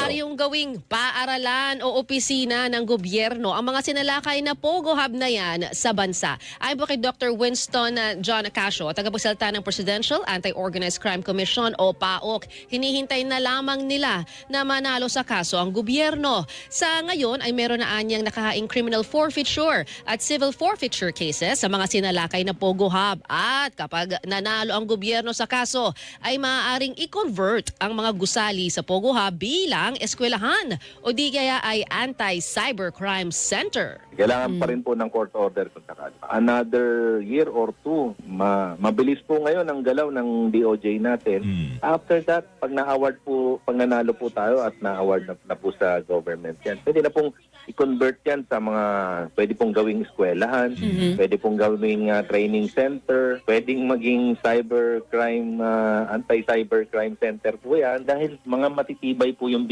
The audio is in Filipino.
maaari yung gawing paaralan o opisina ng gobyerno ang mga sinalakay na Pogo Hub na yan sa bansa. Ayon po kay Dr. Winston John Acasio, tagapagsalita ng Presidential Anti-Organized Crime Commission o PAOK, hinihintay na lamang nila na manalo sa kaso ang gobyerno. Sa ngayon ay meron na anyang nakahaing criminal forfeiture at civil forfeiture cases sa mga sinalakay na Pogo Hub. At kapag nanalo ang gobyerno sa kaso, ay maaaring i-convert ang mga gusali sa Pogo Hub bilang eskwelahan o di kaya ay anti-cybercrime center. Kailangan pa rin po ng court order kung sakali. Another year or two, mabilis po ngayon ang galaw ng DOJ natin. After that, pag nanalo po tayo at na-award na po sa government yan, pwede na pong i-convert yan sa mga pwede pong gawing eskwelahan, pwede pong gawing training center, pwedeng maging cybercrime, anti-cybercrime center po yan dahil mga matitibay po yung